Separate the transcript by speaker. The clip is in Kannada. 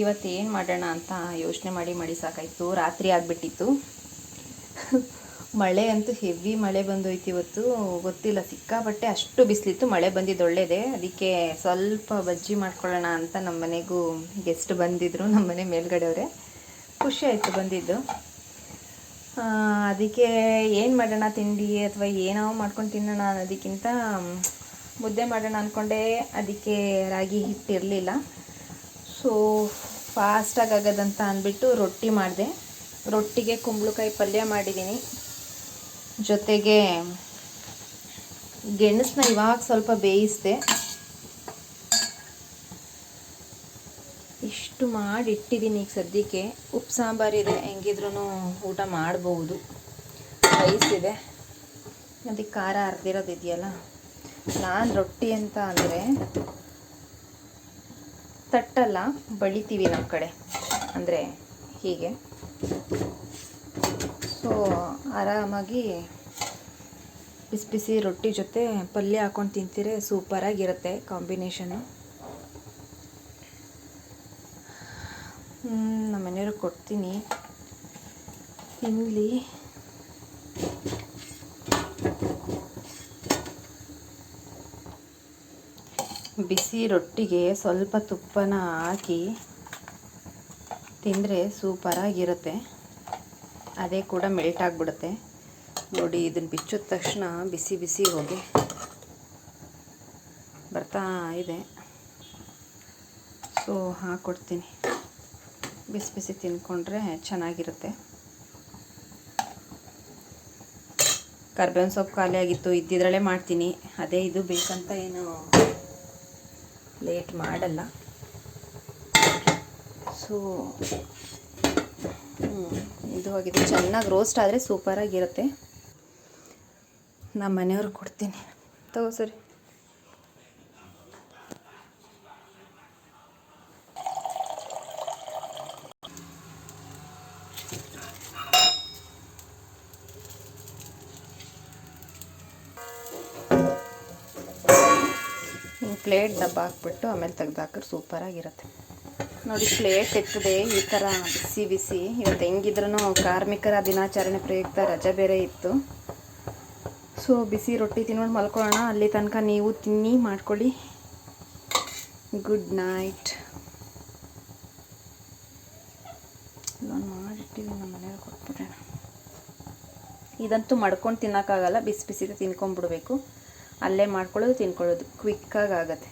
Speaker 1: ಇವತ್ತು ಏನು ಮಾಡೋಣ ಅಂತ ಯೋಚನೆ ಮಾಡಿ ಸಾಕಾಯಿತು. ರಾತ್ರಿ ಆಗಿಬಿಟ್ಟಿತ್ತು. ಮಳೆ ಅಂತೂ ಹೆವಿ ಮಳೆ ಬಂದೋಯ್ತು ಇವತ್ತು. ಗೊತ್ತಿಲ್ಲ, ಸಿಕ್ಕಾಪಟ್ಟೆ ಅಷ್ಟು ಬಿಸಿಲಿತ್ತು. ಮಳೆ ಬಂದಿದ್ದು ಒಳ್ಳೇದೇ. ಅದಕ್ಕೆ ಸ್ವಲ್ಪ ಬಜ್ಜಿ ಮಾಡ್ಕೊಳ್ಳೋಣ ಅಂತ ನಮ್ಮ ಮನೆಗೂ ಗೆಸ್ಟ್ ಬಂದಿದ್ದರು, ನಮ್ಮ ಮನೆ ಮೇಲ್ಗಡೆಯವರೇ. ಖುಷಿ ಆಯಿತು ಬಂದಿದ್ದು. ಅದಕ್ಕೆ ಏನು ಮಾಡೋಣ ತಿಂಡಿ ಅಥವಾ ಏನೋ ಮಾಡ್ಕೊಂಡು ತಿನ್ನೋಣ ಅನ್ನೋದಕ್ಕಿಂತ ಮುದ್ದೆ ಮಾಡೋಣ ಅಂದ್ಕೊಂಡೆ. ಅದಕ್ಕೆ ರಾಗಿ ಹಿಟ್ಟು ಇರಲಿಲ್ಲ. ಸೊ ಫಾಸ್ಟಾಗಿ ಆಗೋದಂತ ಅಂದ್ಬಿಟ್ಟು ರೊಟ್ಟಿ ಮಾಡಿದೆ. ರೊಟ್ಟಿಗೆ ಕುಂಬಳಕಾಯಿ ಪಲ್ಯ ಮಾಡಿದ್ದೀನಿ. ಜೊತೆಗೆ ಗೆಣಸನ್ನ ಇವಾಗ ಸ್ವಲ್ಪ ಬೇಯಿಸಿದೆ. ಇಷ್ಟು ಮಾಡಿ ಇಟ್ಟಿದ್ದೀನಿ. ಈಗ ಸದ್ಯಕ್ಕೆ ಉಪ್ಪು ಸಾಂಬಾರಿದೆ, ಹೆಂಗಿದ್ರೂ ಊಟ ಮಾಡ್ಬೋದು. ರೈಸ್ ಇದೆ, ಅದಕ್ಕೆ ಖಾರ ಅರ್ದಿರೋದಿದೆಯಲ್ಲ. ನಾನು ರೊಟ್ಟಿ ಅಂತ ಅಂದರೆ ತಟ್ಟಲ್ಲ, ಬಳಿತೀವಿ ನಮ್ಮ ಕಡೆ, ಅಂದರೆ ಹೀಗೆ. ಸೊ ಆರಾಮಾಗಿ ಬಿಸಿ ಬಿಸಿ ರೊಟ್ಟಿ ಜೊತೆ ಪಲ್ಯ ಹಾಕ್ಕೊಂಡು ತಿಂತೀರೆ ಸೂಪರಾಗಿರುತ್ತೆ ಕಾಂಬಿನೇಷನ್ನು. ನಮ್ಮ ಮನೆಯವ್ರಿಗೆ ಕೊಡ್ತೀನಿ, ತಿನ್ನಲಿ. ಬಿಸಿ ರೊಟ್ಟಿಗೆ ಸ್ವಲ್ಪ ತುಪ್ಪನ ಹಾಕಿ ತಿಂದರೆ ಸೂಪರಾಗಿರುತ್ತೆ. ಅದೇ ಕೂಡ ಮೆಲ್ಟ್ ಆಗಿಬಿಡುತ್ತೆ. ನೋಡಿ, ಇದನ್ನು ಬಿಚ್ಚಿದ ತಕ್ಷಣ ಬಿಸಿ ಬಿಸಿ ಹೊಗೆ ಬರ್ತಾ ಇದೆ. ಸೊ ಹಾಕ್ಕೊಡ್ತೀನಿ. ಬಿಸಿ ಬಿಸಿ ತಿಂದ್ಕೊಂಡ್ರೆ ಚೆನ್ನಾಗಿರುತ್ತೆ. ಕರ್ಬೇವಿನ ಸೊಪ್ಪು ಖಾಲಿ ಆಗಿತ್ತು, ಇದ್ದಿದ್ರಲ್ಲೇ ಮಾಡ್ತೀನಿ. ಅದೇ ಇದು ಬೇಕಂತ ಏನು ಲೇಟ್ ಮಾಡಲ್ಲ. ಸೊ ಇದು ಆಗಿದೆ. ಚೆನ್ನಾಗಿ ರೋಸ್ಟ್ ಆದರೆ ಸೂಪರಾಗಿರುತ್ತೆ. ನಮ್ಮ ಮನೆಯವ್ರಿಗೆ ಕೊಡ್ತೀನಿ. ತಗೋ ಸರಿ. ಪ್ಲೇಟ್ ಡಬ್ಬ ಹಾಕ್ಬಿಟ್ಟು ಆಮೇಲೆ ತೆಗ್ದು ಹಾಕಿದ್ರೆ ಸೂಪರಾಗಿರುತ್ತೆ. ನೋಡಿ, ಪ್ಲೇಟ್ ಎತ್ತದೆ ಈ ಥರ ಬಿಸಿ ಬಿಸಿ. ಇವತ್ತು ಹೆಂಗಿದ್ರೂ ಕಾರ್ಮಿಕರ ದಿನಾಚರಣೆ ಪ್ರಯುಕ್ತ ರಜೆ ಬೇರೆ ಇತ್ತು. ಸೊ ಬಿಸಿ ರೊಟ್ಟಿ ತಿನ್ಕೊಂಡು ಮಲ್ಕೊಳ್ಳೋಣ. ಅಲ್ಲಿ ತನಕ ನೀವು ತಿನ್ನಿ, ಮಾಡ್ಕೊಳ್ಳಿ. Good night. ನಾನು ಮಾಡಿಟ್ಟಿದ್ದೀನಿ, ನಮ್ಮ ಮನೆಯವ್ರಿಗೆ ಕೊಟ್ಬಿಡೋಣ. ಇದಂತೂ ಮಾಡ್ಕೊಂಡು ತಿನ್ನೋಕ್ಕಾಗಲ್ಲ, ಬಿಸಿ ಬಿಸಿದ ತಿನ್ಕೊಂಬಿಡ್ಬೇಕು. ಅಲ್ಲೇ ಮಾಡ್ಕೊಳ್ಳೋದು ತಿನ್ಕೊಳ್ಳೋದು ಕ್ವಿಕ್ಕಾಗಿ ಆಗುತ್ತೆ.